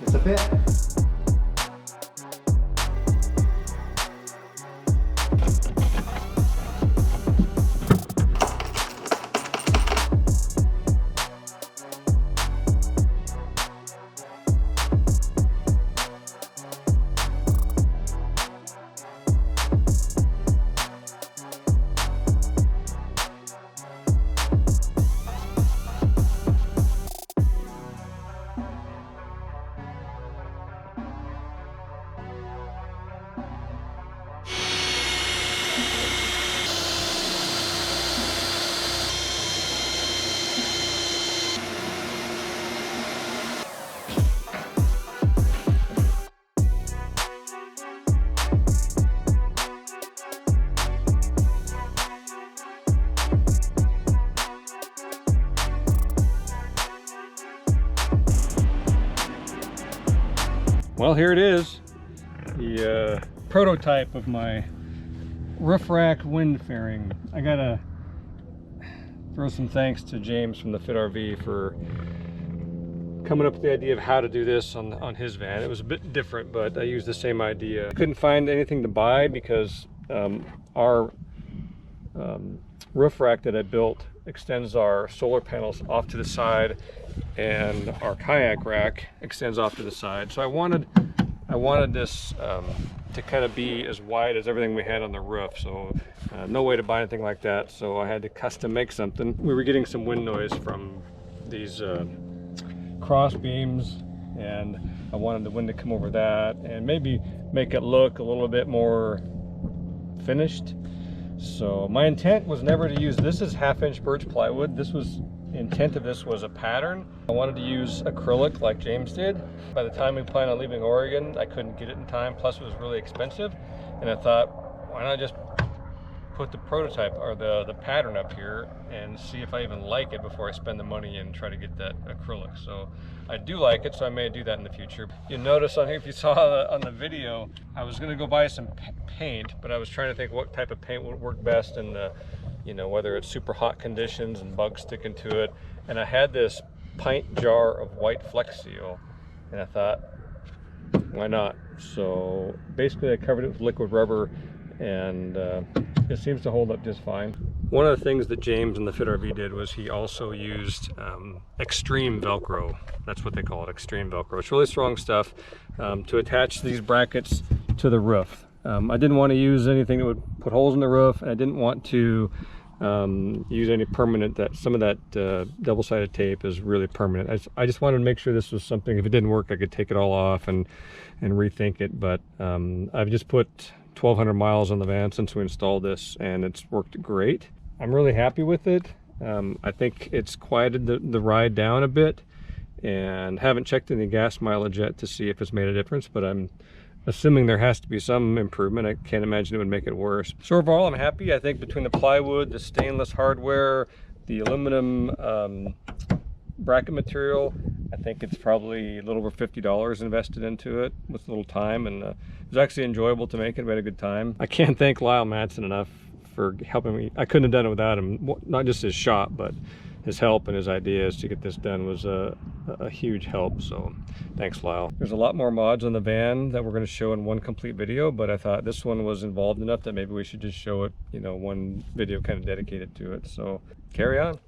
It's a bit. Well, here it is, the prototype of my roof rack wind fairing. I gotta throw some thanks to James from the Fit RV for coming up with the idea of how to do this on his van. It was a bit different, but I used the same idea. I couldn't find anything to buy because our roof rack that I built extends our solar panels off to the side, and our kayak rack extends off to the side. So I wanted this to kind of be as wide as everything we had on the roof. So no way to buy anything like that. So I had to custom make something. We were getting some wind noise from these cross beams, and I wanted the wind to come over that and maybe make it look a little bit more finished. So my intent was never to use, this is 1/2-inch birch plywood. The intent of this was a pattern. I wanted to use acrylic like James did. By the time we planned on leaving Oregon, I couldn't get it in time, plus it was really expensive. And I thought, why not just put the prototype or the pattern up here and see if I even like it before I spend the money and try to get that acrylic. So I do like it, so I may do that in the future. You'll notice on here, if you saw on the video, I was gonna go buy some paint, but I was trying to think what type of paint would work best in the, you know, whether it's super hot conditions and bugs sticking to it. And I had this pint jar of white Flex Seal, and I thought, why not? So basically I covered it with liquid rubber, and it seems to hold up just fine. One of the things that James in the Fit RV did was he also used extreme Velcro. That's what they call it, extreme Velcro. It's really strong stuff to attach these brackets to the roof. I didn't want to use anything that would put holes in the roof, and I didn't want to use any permanent, some of that double-sided tape is really permanent. I just wanted to make sure this was something, if it didn't work, I could take it all off and rethink it. But I've just put 1,200 miles on the van since we installed this, and it's worked great. I'm really happy with it. I think it's quieted the ride down a bit, and haven't checked any gas mileage yet to see if it's made a difference, but I'm assuming there has to be some improvement. I can't imagine it would make it worse. So overall, I'm happy. I think between the plywood, the stainless hardware, the aluminum bracket material, I think it's probably a little over $50 invested into it with a little time, and it was actually enjoyable to make it. We had a good time. I can't thank Lyle Madsen enough for helping me. I couldn't have done it without him. Not just his shop, but his help and his ideas to get this done was a huge help. So thanks, Lyle. There's a lot more mods on the van that we're going to show in one complete video, but I thought this one was involved enough that maybe we should just show it, you know, one video kind of dedicated to it. So carry on.